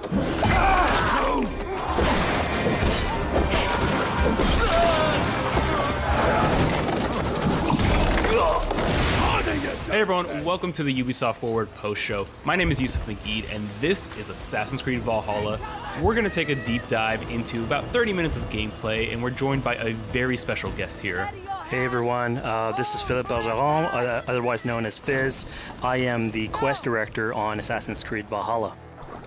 Hey everyone, welcome to the Ubisoft Forward post show. My name is Yusuf McGeed, and this is Assassin's Creed Valhalla. We're going to take a deep dive into about 30 minutes of gameplay, and we're joined by a very special guest here. Hey everyone, this is Philippe Bergeron, otherwise known as Fizz. I am the quest director on Assassin's Creed Valhalla.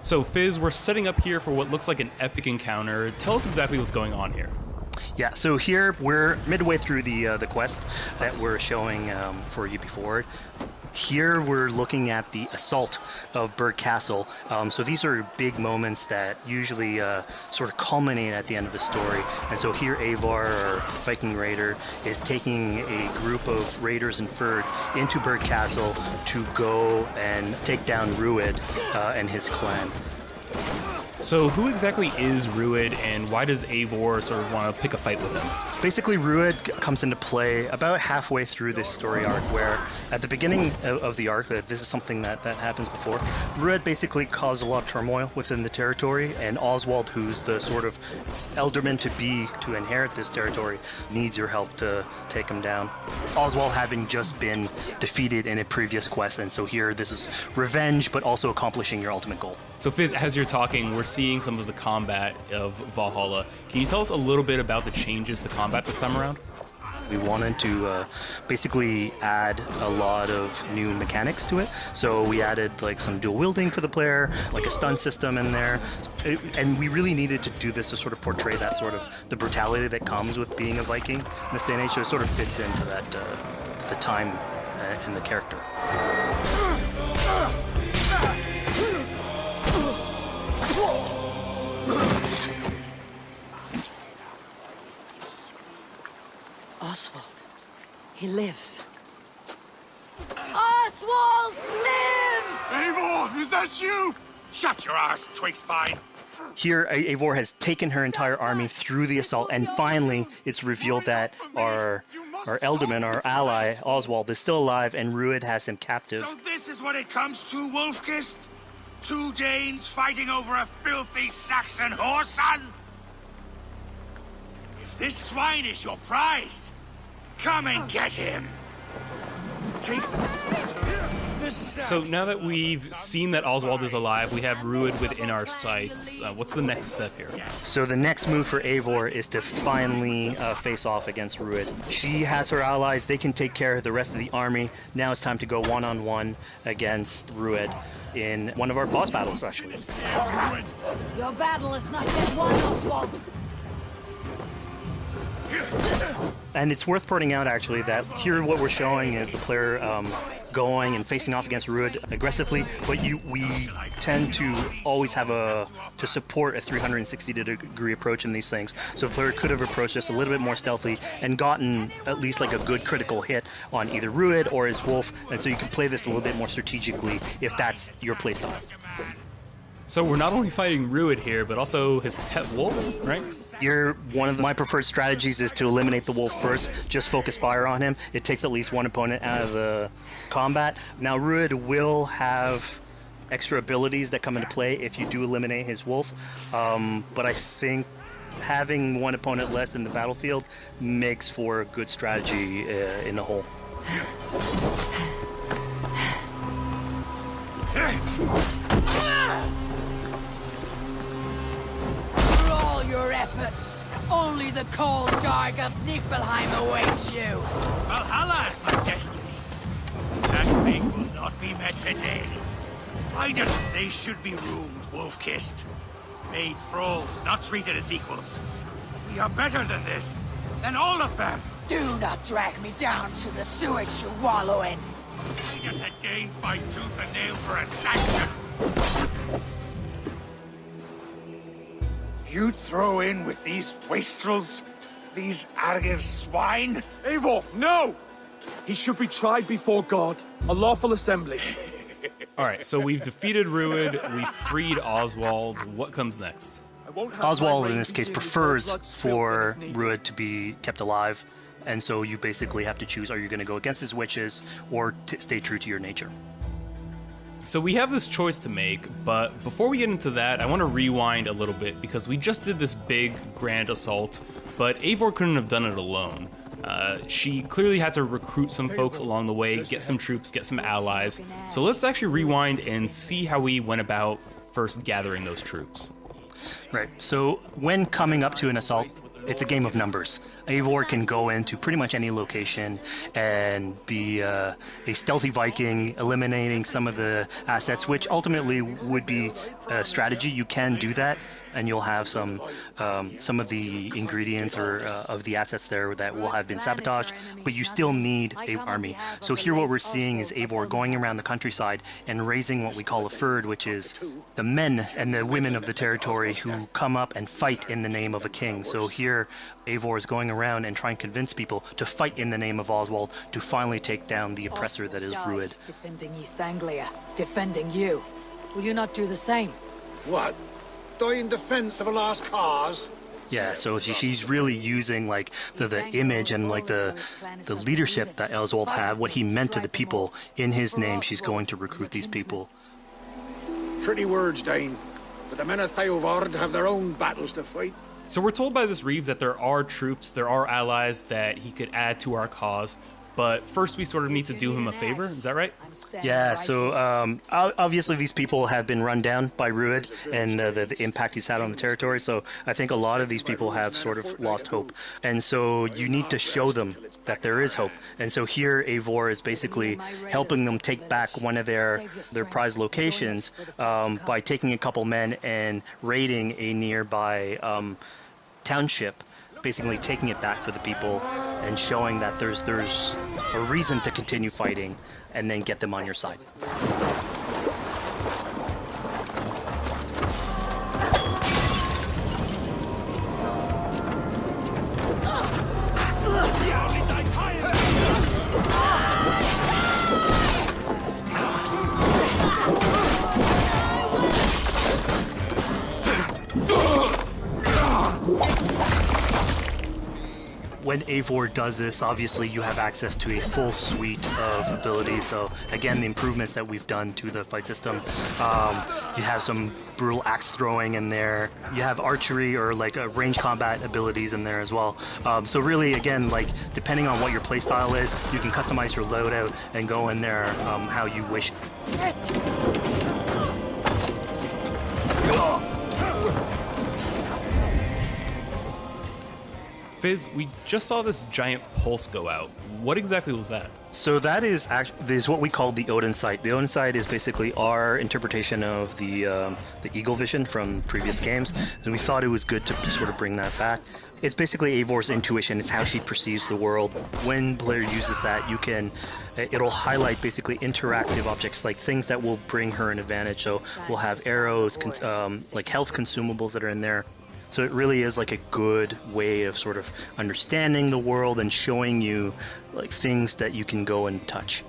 So Fizz, we're setting up here for what looks like an epic encounter. Tell us exactly what's going on here. Yeah, so here we're midway through the quest that we're showing for UB Forward. Here we're looking at the assault of Burg Castle. So these are big moments that usually sort of culminate at the end of the story. And so here Eivor, our Viking raider, is taking a group of raiders and Fyrds into Burg Castle to go and take down Rued and his clan. So who exactly is Rued, and why does Eivor sort of want to pick a fight with him? Basically, Rued comes into play about halfway through this story arc, where at the beginning of the arc, this is something that happens before, Rued basically caused a lot of turmoil within the territory, and Oswald, who's the sort of elderman-to-be to inherit this territory, needs your help to take him down. Oswald having just been defeated in a previous quest, and so here this is revenge, but also accomplishing your ultimate goal. So Fizz, as you're talking, we're seeing some of the combat of Valhalla. Can you tell us a little bit about the changes to combat this time around? We wanted to basically add a lot of new mechanics to it. So we added like some dual wielding for the player, like a stun system in there. And we really needed to do this to sort of portray that sort of the brutality that comes with being a Viking in this day and age. So it sort of fits into that, the time and the character. Oswald. He lives. Oswald lives! Eivor, is that you? Shut your arse, twig spine. Here, Eivor has taken her entire army through the assault, and finally it's revealed that our Elderman, our ally, Oswald, is still alive, and Rued has him captive. So this is what it comes to, Wolfkist? Two Danes fighting over a filthy Saxon whoreson? If this swine is your prize, come and get him! So now that we've seen that Oswald is alive, we have Rued within our sights. What's the next step here? So the next move for Eivor is to finally face off against Rued. She has her allies, they can take care of the rest of the army. Now it's time to go one-on-one against Rued in one of our boss battles, actually. Your battle is not yet won, Oswald. And it's worth pointing out, actually, that here what we're showing is the player going and facing off against Rued aggressively, but we tend to always have to support a 360-degree approach in these things. So the player could have approached this a little bit more stealthily and gotten at least like a good critical hit on either Rued or his wolf, and so you can play this a little bit more strategically if that's your playstyle. So we're not only fighting Rued here, but also his pet wolf, right? One of my preferred strategies is to eliminate the wolf first, just focus fire on him. It takes at least one opponent out of the combat. Now Rued will have extra abilities that come into play if you do eliminate his wolf, but I think having one opponent less in the battlefield makes for a good strategy in the whole. Your efforts. Only the cold dark of Niflheim awaits you. Valhalla is my destiny. That fate will not be met today. Why doesn't they should be roomed, Wolf-kissed? Made thralls, not treated as equals. We are better than this. Than all of them. Do not drag me down to the sewage you wallow in. We just had Dane fight tooth and nail for a Saxon. You'd throw in with these wastrels? These arrogant swine? Eivor, no! He should be tried before God. A lawful assembly. Alright, so we've defeated Rued, we freed Oswald. What comes next? Oswald, in this case, prefers for Rued to be kept alive, and so you basically have to choose, are you going to go against his wishes or stay true to your nature? So we have this choice to make, but before we get into that, I want to rewind a little bit because we just did this big, grand assault, but Eivor couldn't have done it alone. She clearly had to recruit some folks along the way, get some troops, get some allies. So let's actually rewind and see how we went about first gathering those troops. Right. So when coming up to an assault, it's a game of numbers. Eivor can go into pretty much any location and be a stealthy Viking, eliminating some of the assets, which ultimately would be a strategy. You can do that, and you'll have some of the ingredients or of the assets there that will have been sabotaged, but you still need an army. So here what we're seeing is Eivor going around the countryside and raising what we call a fyrd, which is the men and the women of the territory who come up and fight in the name of a king. So here Eivor is going around and trying to convince people to fight in the name of Oswald to finally take down the oppressor that is Rued. Defending East Anglia, defending you. Will you not do the same? What? Die in defense of a lost cause? Yeah, so she's really using like the image and like the leadership that Oswald had, what he meant to the people in his name. She's going to recruit these people. Pretty words, Dane. But the men of Theovard have their own battles to fight. So we're told by this Reeve that there are troops, there are allies that he could add to our cause, but first we sort of need to do him a favor, is that right? Yeah, so obviously these people have been run down by Rued and the impact he's had on the territory, so I think a lot of these people have sort of lost hope. And so you need to show them that there is hope. And so here Eivor is basically helping them take back one of their prized locations by taking a couple men and raiding a nearby township, basically taking it back for the people and showing that there's a reason to continue fighting and then get them on your side. When Eivor does this, obviously you have access to a full suite of abilities. So again, the improvements that we've done to the fight system. You have some brutal axe throwing in there. You have archery or like range combat abilities in there as well. So really, again, like depending on what your playstyle is, you can customize your loadout and go in there how you wish. Fizz, we just saw this giant pulse go out. What exactly was that? So that is what we call the Odin sight. The Odin sight is basically our interpretation of the eagle vision from previous games, and we thought it was good to sort of bring that back. It's basically Eivor's intuition. It's how she perceives the world. When player uses that, it'll highlight basically interactive objects, like things that will bring her an advantage. So we'll have arrows, like health consumables that are in there. So it really is like a good way of sort of understanding the world and showing you like things that you can go and touch.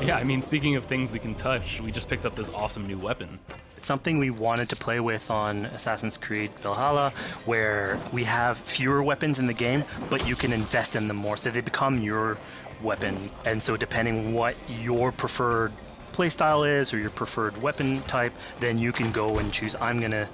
Yeah, I mean, speaking of things we can touch, we just picked up this awesome new weapon. It's something we wanted to play with on Assassin's Creed Valhalla, where we have fewer weapons in the game, but you can invest in them more, so they become your weapon. And so depending on what your preferred playstyle is or your preferred weapon type, then you can go and choose, I'm gonna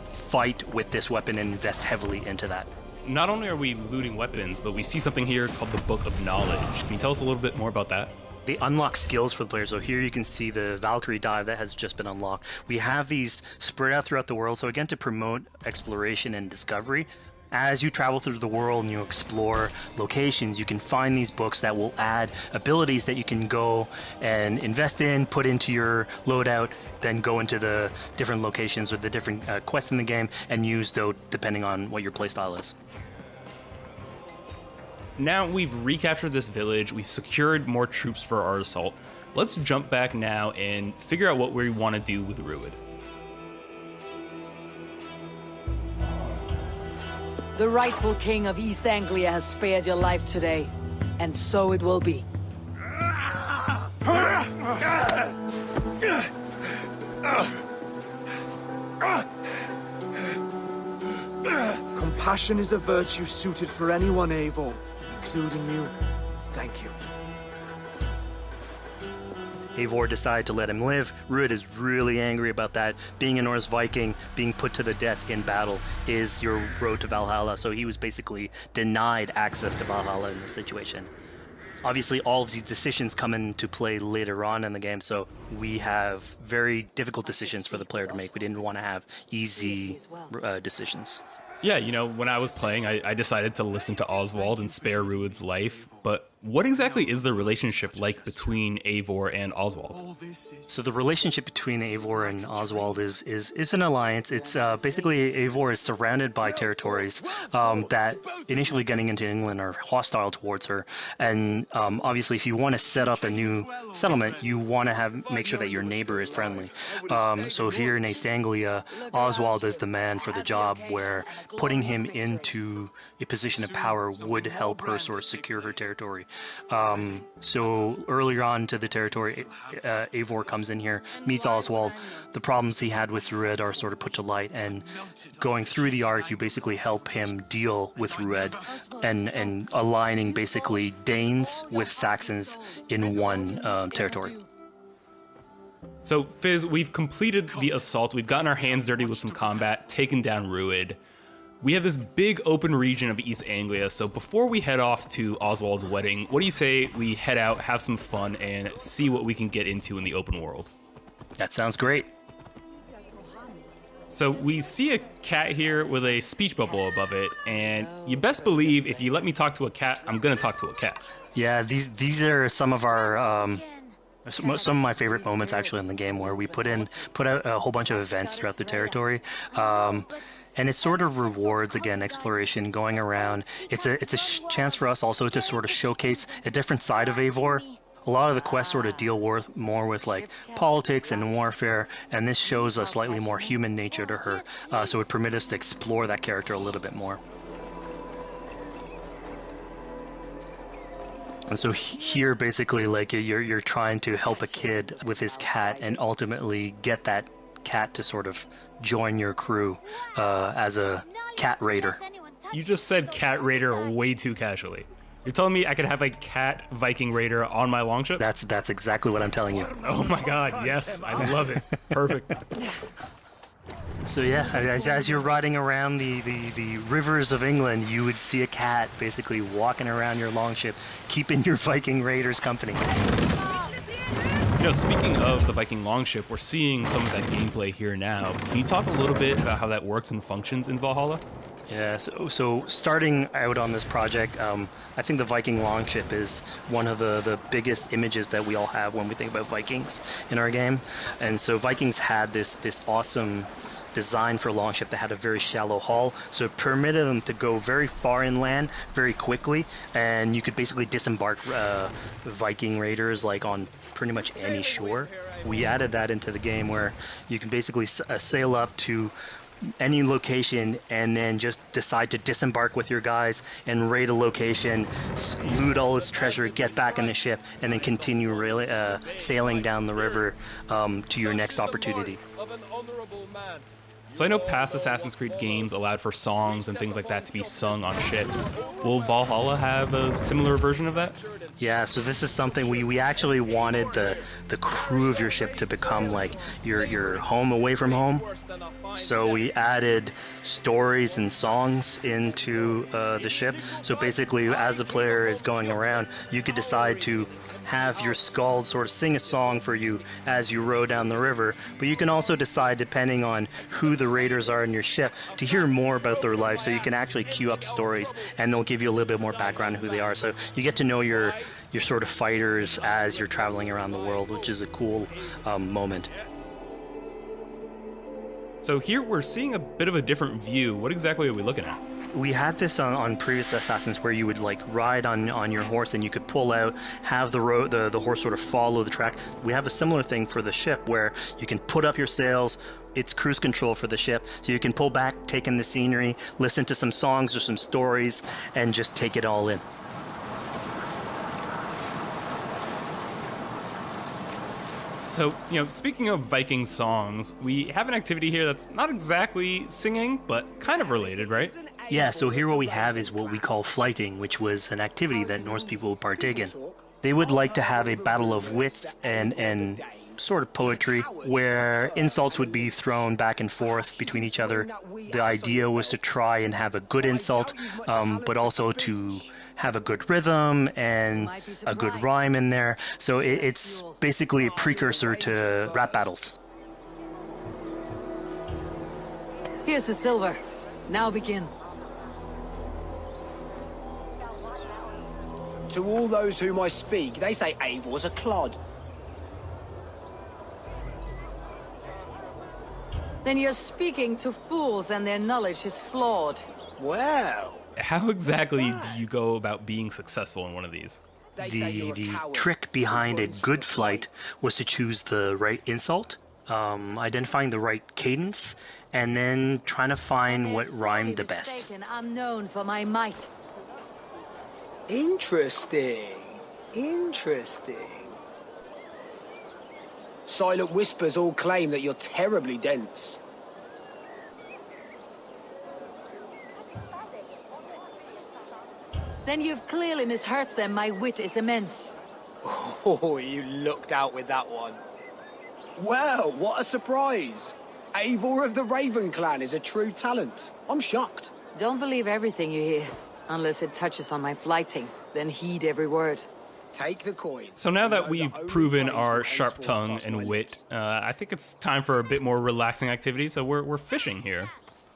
fight with this weapon and invest heavily into that. Not only are we looting weapons, but we see something here called the Book of Knowledge. Can you tell us a little bit more about that? They unlock skills for the players. So here you can see the Valkyrie dive that has just been unlocked. We have these spread out throughout the world, so again, to promote exploration and discovery. As you travel through the world and you explore locations, you can find these books that will add abilities that you can go and invest in, put into your loadout, then go into the different locations with the different quests in the game and use those depending on what your playstyle is. Now we've recaptured this village, we've secured more troops for our assault. Let's jump back now and figure out what we want to do with Rued. The rightful king of East Anglia has spared your life today, and so it will be. Compassion is a virtue suited for anyone, Eivor, including you. Thank you. Eivor decided to let him live. Ruud is really angry about that. Being a Norse Viking, being put to the death in battle is your road to Valhalla, so he was basically denied access to Valhalla in this situation. Obviously, all of these decisions come into play later on in the game, so we have very difficult decisions for the player to make. We didn't want to have easy decisions. Yeah, you know, when I was playing, I decided to listen to Oswald and spare Ruud's life, but what exactly is the relationship like between Eivor and Oswald? So the relationship between Eivor and Oswald is an alliance. It's basically Eivor is surrounded by territories that initially getting into England are hostile towards her, and obviously if you want to set up a new settlement, you want to make sure that your neighbor is friendly. So here in East Anglia, Oswald is the man for the job, where putting him into a position of power would help her sort of secure her territory. So earlier on to the territory, Eivor comes in here, meets Oswald. The problems he had with Ruud are sort of put to light, and going through the arc, you basically help him deal with Ruud and aligning basically Danes with Saxons in one territory. So, Fizz, we've completed the assault, we've gotten our hands dirty with some combat, taken down Ruud. We have this big open region of East Anglia, so before we head off to Oswald's wedding, what do you say we head out, have some fun, and see what we can get into in the open world? That sounds great. So we see a cat here with a speech bubble above it, and you best believe if you let me talk to a cat, I'm gonna talk to a cat. Yeah, these are some of our some of my favorite moments actually in the game, where we put out a whole bunch of events throughout the territory. And it sort of rewards, again, exploration, going around. It's a chance for us also to sort of showcase a different side of Eivor. A lot of the quests sort of deal more with like politics and warfare, and this shows a slightly more human nature to her. So it permits us to explore that character a little bit more. And so here, basically, like you're trying to help a kid with his cat, and ultimately get that cat to sort of join your crew as a cat raider. You just said cat raider way too casually. You're telling me I could have a cat Viking raider on my longship? That's exactly what I'm telling you. Oh my god, yes, I love it. Perfect. So yeah, as you're riding around the rivers of England, you would see a cat basically walking around your longship, keeping your Viking raiders company. You know, speaking of the Viking longship, we're seeing some of that gameplay here now. Can you talk a little bit about how that works and functions in Valhalla? Yeah, so starting out on this project, I think the Viking longship is one of the biggest images that we all have when we think about Vikings in our game. And so Vikings had this awesome design for a longship that had a very shallow hull, so it permitted them to go very far inland very quickly, and you could basically disembark Viking raiders like on pretty much any shore. We added that into the game, where you can basically sail up to any location and then just decide to disembark with your guys and raid a location, loot all its treasure, get back in the ship, and then continue sailing down the river to your next opportunity. So I know past Assassin's Creed games allowed for songs and things like that to be sung on ships. Will Valhalla have a similar version of that? Yeah, so this is something we actually wanted the crew of your ship to become like your home away from home. So we added stories and songs into the ship. So basically, as the player is going around, you could decide to have your skald sort of sing a song for you as you row down the river. But you can also decide, depending on who the raiders are in your ship, to hear more about their life. So you can actually queue up stories, and they'll give you a little bit more background on who they are. So you get to know your sort of fighters as you're traveling around the world, which is a cool moment. So here we're seeing a bit of a different view. What exactly are we looking at? We had this on previous Assassins, where you would like ride on your horse, and you could pull out, have the horse sort of follow the track. We have a similar thing for the ship, where you can put up your sails. It's cruise control for the ship, so you can pull back, take in the scenery, listen to some songs or some stories, and just take it all in. So, speaking of Viking songs, we have an activity here that's not exactly singing, but kind of related, right? Yeah, so here what we have is what we call flighting, which was an activity that Norse people would partake in. They would like to have a battle of wits and sort of poetry, where insults would be thrown back and forth between each other. The idea was to try and have a good insult, but also to have a good rhythm and a good rhyme in there. So it's basically a precursor to rap battles. Here's the silver. Now begin. To all those whom I speak, they say Eivor's a clod. Then you're speaking to fools and their knowledge is flawed. Well, How exactly do you go about being successful in one of these? The trick behind a good flight was to choose the right insult, identifying the right cadence, and then trying to find what rhymed the best. I'm known for my might. interesting. Interesting. Silent whispers all claim that you're terribly dense. Then you've clearly misheard them. My wit is immense. Oh, you looked out with that one. Well, what a surprise. Eivor of the Raven Clan is a true talent. I'm shocked. Don't believe everything you hear, unless it touches on my flighting. Then heed every word. Take the coin. So now that we've proven our sharp tongue and wit, I think it's time for a bit more relaxing activity, so we're fishing here.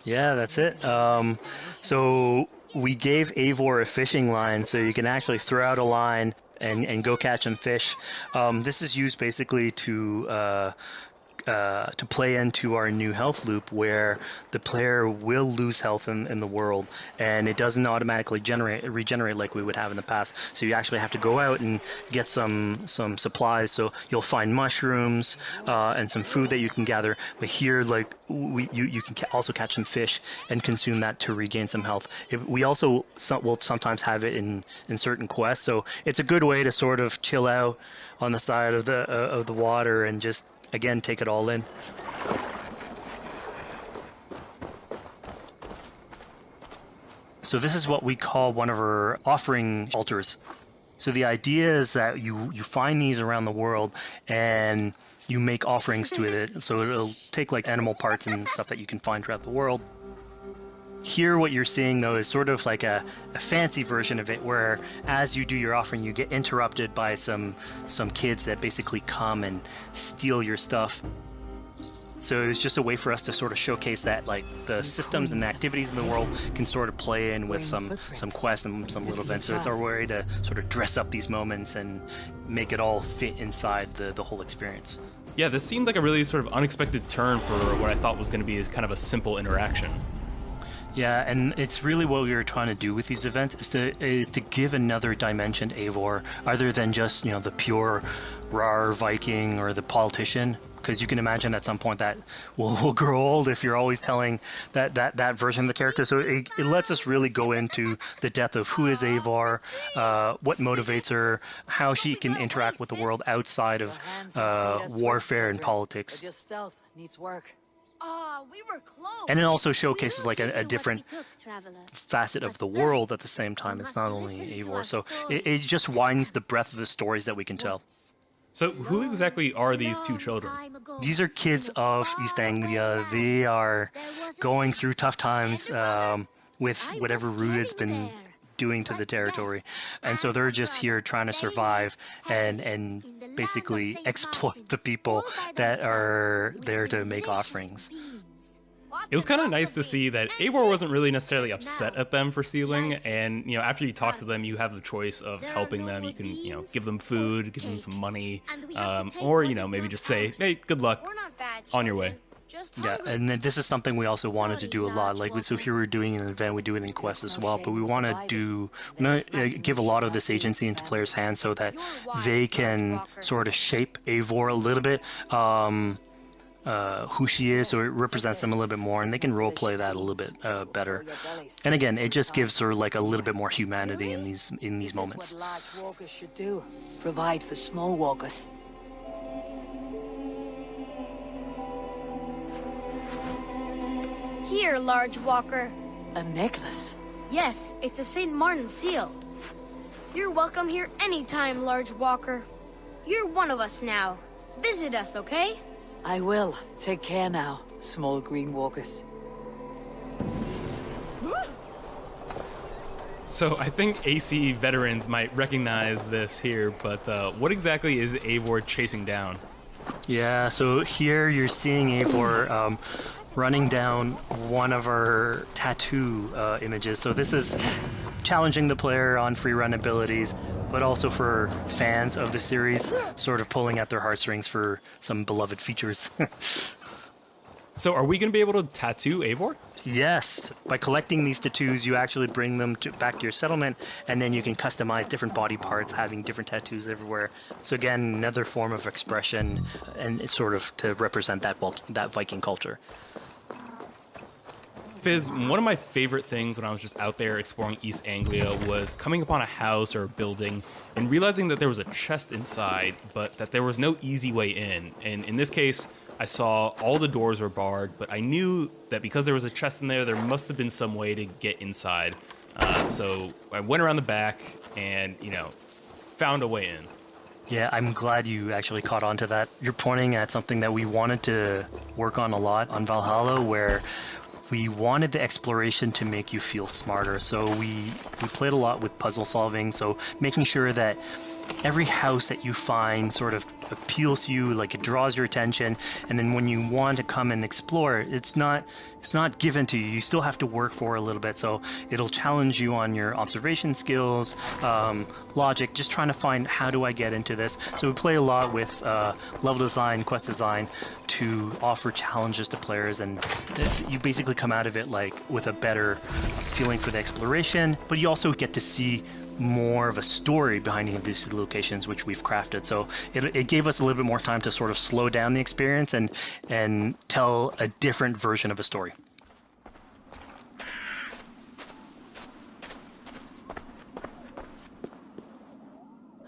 Yeah, that's it. So we gave Eivor a fishing line, so you can actually throw out a line and go catch some fish. This is used basically to play into our new health loop, where the player will lose health in the world, and it doesn't automatically regenerate like we would have in the past. So you actually have to go out and get some supplies. So you'll find mushrooms and some food that you can gather. But here, like you can also catch some fish and consume that to regain some health. We also will sometimes have it in certain quests. So it's a good way to sort of chill out on the side of the water and just, again, take it all in. So this is what we call one of our offering altars. So the idea is that you find these around the world and you make offerings to it. So it'll take like animal parts and stuff that you can find throughout the world. Here what you're seeing though is sort of like a fancy version of it, where as you do your offering you get interrupted by some kids that basically come and steal your stuff. So it was just a way for us to sort of showcase that like the systems and the activities in the world can sort of play in with some quests and some little events. So it's our way to sort of dress up these moments and make it all fit inside the whole experience. Yeah, this seemed like a really sort of unexpected turn for what I thought was going to be kind of a simple interaction. Yeah, and it's really what we were trying to do with these events is to give another dimension to Eivor, other than just, the pure rar Viking or the politician. Because you can imagine at some point that will grow old if you're always telling that version of the character. So it lets us really go into the depth of who is Eivor, what motivates her, how she can interact with the world outside of warfare and politics. But your stealth needs work. We were close. And it also showcases like a different facet of the world at the same time. It's not only Eivor. So it just widens the breadth of the stories that we can tell. So who exactly are these two children? These are kids of East Anglia. They are going through tough times with whatever Rued's been doing to the territory. And so they're just here trying to survive and basically exploit the people that are there to make offerings. It was kind of nice to see that Eivor wasn't really necessarily upset at them for stealing, and after you talk to them, you have the choice of helping them. You can give them food, give them some money, or maybe just say, hey, good luck, on your way. Yeah, and then this is something we also wanted to do a lot. Like, so here we're doing an event, we do it in quests as well, but we want to give a lot of this agency into players' hands so that they can sort of shape Eivor a little bit, who she is, so it represents them a little bit more, and they can roleplay that a little bit better. And again, it just gives her like a little bit more humanity in these moments. This is what large walkers should do. Provide for small walkers. Here, large walker. A necklace? Yes, it's a St. Martin seal. You're welcome here anytime, large walker. You're one of us now. Visit us, okay? I will. Take care now, small green walkers. So I think AC veterans might recognize this here, but what exactly is Eivor chasing down? Yeah, so here you're seeing Eivor running down one of our tattoo images. So this is challenging the player on free run abilities, but also for fans of the series, sort of pulling at their heartstrings for some beloved features. So are we going to be able to tattoo Eivor? Yes, by collecting these tattoos, you actually bring them back to your settlement, and then you can customize different body parts, having different tattoos everywhere. So again, another form of expression, and it's sort of to represent that Viking culture. Fizz, one of my favorite things when I was just out there exploring East Anglia was coming upon a house or a building and realizing that there was a chest inside, but that there was no easy way in. And in this case, I saw all the doors were barred, but I knew that because there was a chest in there, there must have been some way to get inside. So I went around the back and, found a way in. Yeah, I'm glad you actually caught on to that. You're pointing at something that we wanted to work on a lot on Valhalla, where we wanted the exploration to make you feel smarter. So we played a lot with puzzle solving, so making sure that every house that you find sort of appeals to you, like it draws your attention, and then when you want to come and explore, it's not given to you. You still have to work for it a little bit, so it'll challenge you on your observation skills, logic, just trying to find how do I get into this. So we play a lot with level design, quest design to offer challenges to players, and you basically come out of it like with a better feeling for the exploration, but you also get to see more of a story behind any of these locations, which we've crafted. So it gave us a little bit more time to sort of slow down the experience and tell a different version of a story.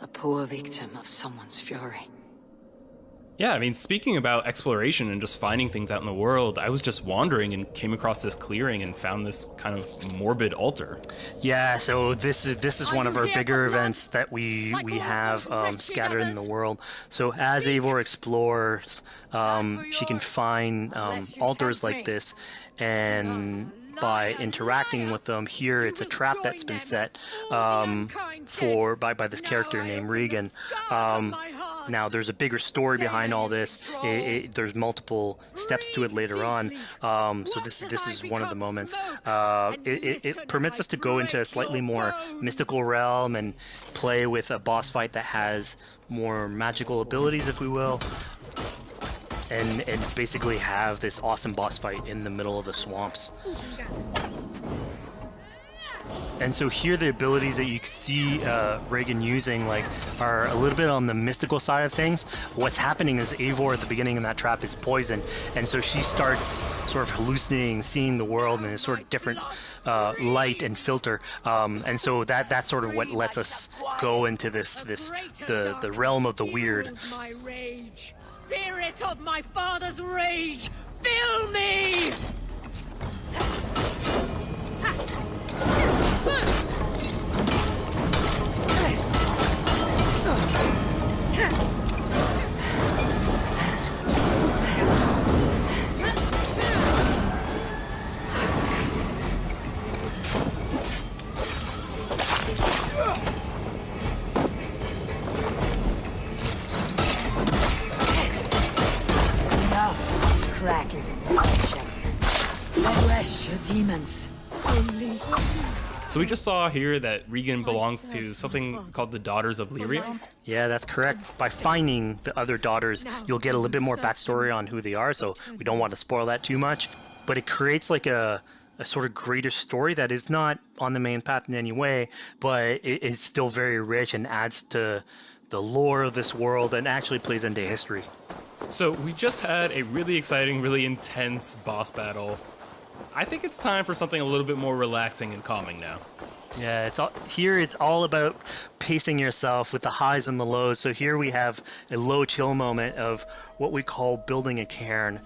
A poor victim of someone's fury. Yeah, I mean, speaking about exploration and just finding things out in the world, I was just wandering and came across this clearing and found this kind of morbid altar. Yeah, so this is one of our bigger events that we have scattered in the world. So as Eivor explores, she can find altars like this, and by interacting with them, here it's a trap that's been set by this character named Regan. Now, there's a bigger story behind all this. There's multiple steps to it later on. So this is one of the moments. It permits us to go into a slightly more mystical realm and play with a boss fight that has more magical abilities, if we will. And basically have this awesome boss fight in the middle of the swamps. And so here the abilities that you see Regan using are a little bit on the mystical side of things. What's happening is Eivor at the beginning of that trap is poisoned, and so she starts sort of hallucinating, seeing the world in a sort of different light and filter. And so that's sort of what lets us go into the realm of the weird. My rage, spirit of my father's rage, fill me! Enough of this crackling and bloodshed. Arrest your demons. So we just saw here that Regan belongs to something called the Daughters of Lyria. Yeah, that's correct. By finding the other daughters, you'll get a little bit more backstory on who they are, so we don't want to spoil that too much. But it creates like a sort of greater story that is not on the main path in any way, but it is still very rich and adds to the lore of this world and actually plays into history. So we just had a really exciting, really intense boss battle. I think it's time for something a little bit more relaxing and calming now. Yeah, it's all about pacing yourself with the highs and the lows. So here we have a low chill moment of what we call building a cairn.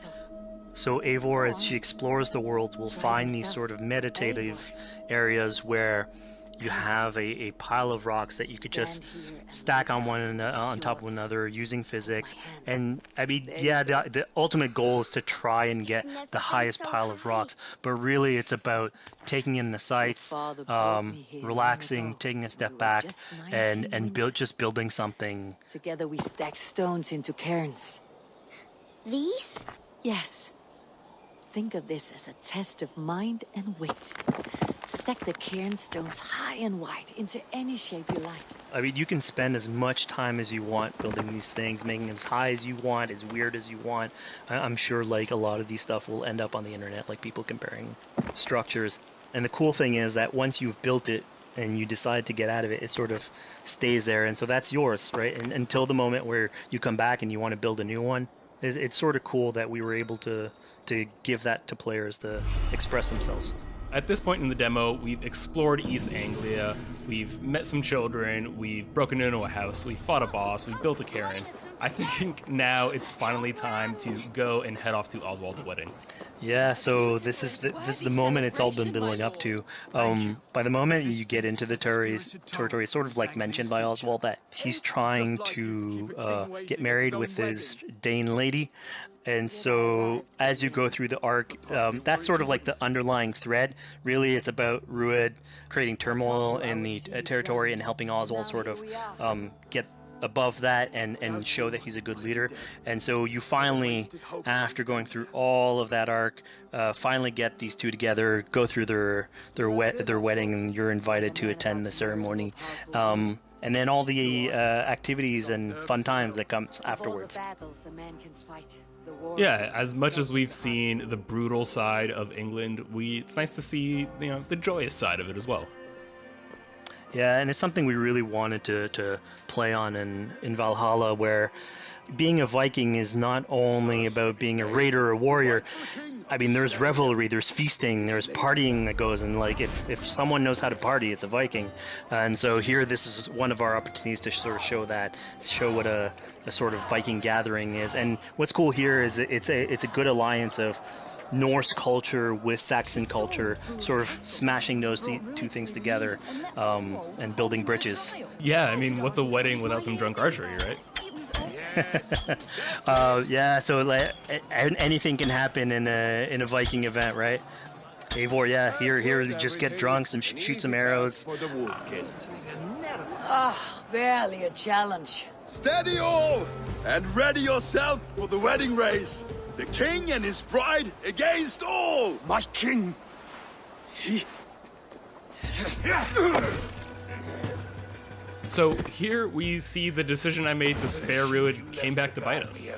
So Eivor, as she explores the world, will find these sort of meditative areas where you have a pile of rocks that you could just stack on on top of another using physics. And I mean, yeah, the ultimate goal is to try and get the highest pile of rocks, but really it's about taking in the sights, relaxing, taking a step back, and just building something. Together we stack stones into cairns. These? Yes. Think of this as a test of mind and wit. Stack the cairn stones high and wide into any shape you like. I mean, you can spend as much time as you want building these things, making them as high as you want, as weird as you want. I'm sure like a lot of these stuff will end up on the internet, like people comparing structures. And the cool thing is that once you've built it and you decide to get out of it, it sort of stays there. And so that's yours, right? And until the moment where you come back and you want to build a new one. It's sort of cool that we were able to give that to players to express themselves. At this point in the demo, we've explored East Anglia, we've met some children, we've broken into a house, we fought a boss, we built a cairn. I think now it's finally time to go and head off to Oswald's wedding. Yeah, so this is the moment it's all been building up to. By the moment you get into the territory, it's sort of like mentioned by Oswald that he's trying to get married with his Dane lady. And so as you go through the arc, that's sort of like the underlying thread. Really, it's about Rued creating turmoil in the territory and helping Oswald sort of get above that and show that he's a good leader. And so you finally, after going through all of that arc, finally get these two together, go through their wedding, and you're invited to attend the ceremony. And then all the activities and fun times that comes afterwards. Yeah, as much as we've seen the brutal side of England, it's nice to see, the joyous side of it as well. Yeah, and it's something we really wanted to play on in Valhalla, where being a Viking is not only about being a raider or a warrior. I mean, there's revelry, there's feasting, there's partying that goes, and like if someone knows how to party, it's a Viking. And so here, this is one of our opportunities to sort of show what a sort of Viking gathering is. And what's cool here is it's a good alliance of Norse culture with Saxon culture, sort of smashing those two things together and building bridges. Yeah, I mean, what's a wedding without some drunk archery, right? Yeah, so like anything can happen in a Viking event, right? Eivor, yeah, here, just get drunk, shoot some arrows. Barely a challenge. Steady all, and ready yourself for the wedding race. The king and his bride against all! My king! He... So here we see the decision I made to spare Rued came back to bite us.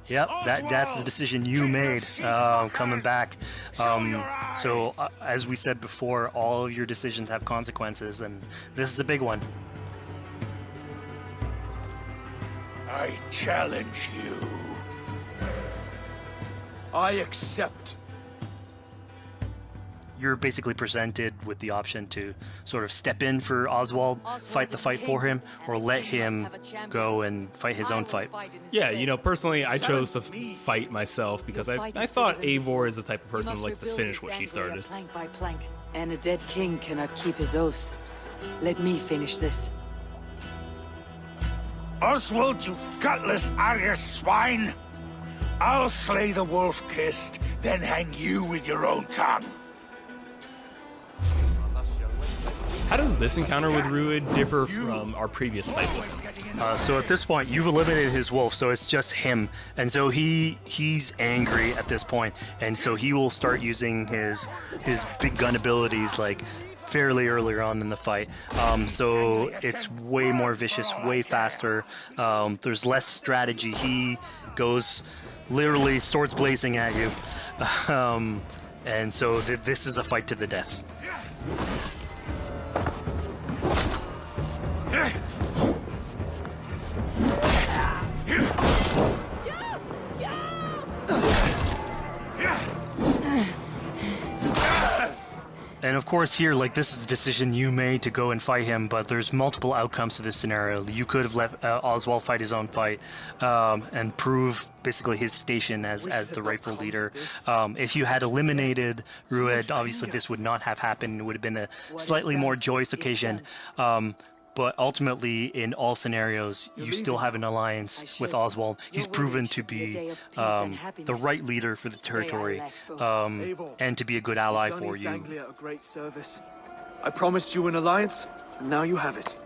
Yep, that's the decision you made, coming back. So as we said before, all of your decisions have consequences, and this is a big one. I challenge you. I accept. You're basically presented with the option to sort of step in for Oswald, fight the fight for him, or let him go and fight his own fight. Yeah, personally, I chose to fight myself because I thought Eivor is the type of person who likes to finish what she started. Plank by plank, and a dead king cannot keep his oaths. Let me finish this. Oswald, you gutless Arya swine! I'll slay the wolf-kissed, then hang you with your own tongue. How does this encounter with Rued differ from our previous fight with him? So at this point, you've eliminated his wolf, so it's just him. And so he's angry at this point, and so he will start using his big gun abilities like fairly earlier on in the fight. So it's way more vicious, way faster. There's less strategy. He goes literally swords blazing at you. And so this is a fight to the death. And of course here, like, this is a decision you made to go and fight him, but there's multiple outcomes to this scenario. You could have let Oswald fight his own fight and prove basically his station as the rightful leader. If you had eliminated Rued, obviously this would not have happened. It would have been a slightly more joyous occasion. But ultimately, in all scenarios, you still have an alliance with Oswald. He's proven to be the right leader for this territory and to be a good ally for you. A great service. I promised you an alliance, and now you have it.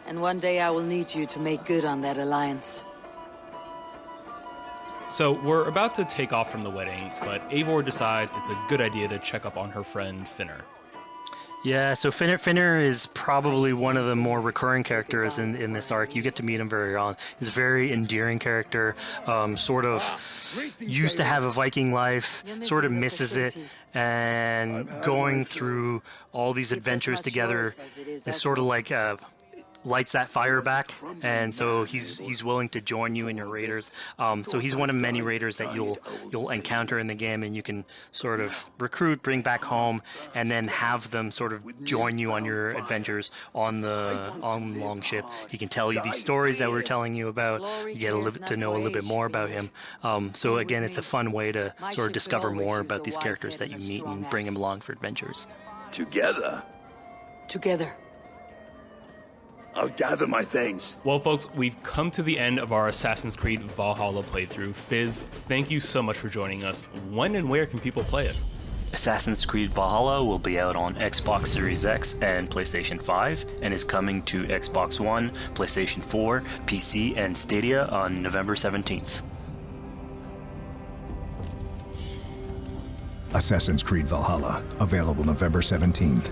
And one day I will need you to make good on that alliance. So we're about to take off from the wedding, but Eivor decides it's a good idea to check up on her friend Finner. Yeah, so Finner is probably one of the more recurring characters in this arc. You get to meet him very early. He's a very endearing character, sort of used to have a Viking life, sort of misses it, and going through all these adventures together is sort of like lights that fire back, and so he's willing to join you in your raiders. So he's one of many raiders that you'll encounter in the game, and you can sort of recruit, bring back home, and then have them sort of join you on your adventures on Longship. He can tell you these stories that we're telling you about. You get to know a little bit more about him. So again, it's a fun way to sort of discover more about these characters that you meet and bring them along for adventures. Together? Together. I'll gather my things. Well, folks, we've come to the end of our Assassin's Creed Valhalla playthrough. Fizz, thank you so much for joining us. When and where can people play it? Assassin's Creed Valhalla will be out on Xbox Series X and PlayStation 5, and is coming to Xbox One, PlayStation 4, PC, and Stadia on November 17th. Assassin's Creed Valhalla, available November 17th.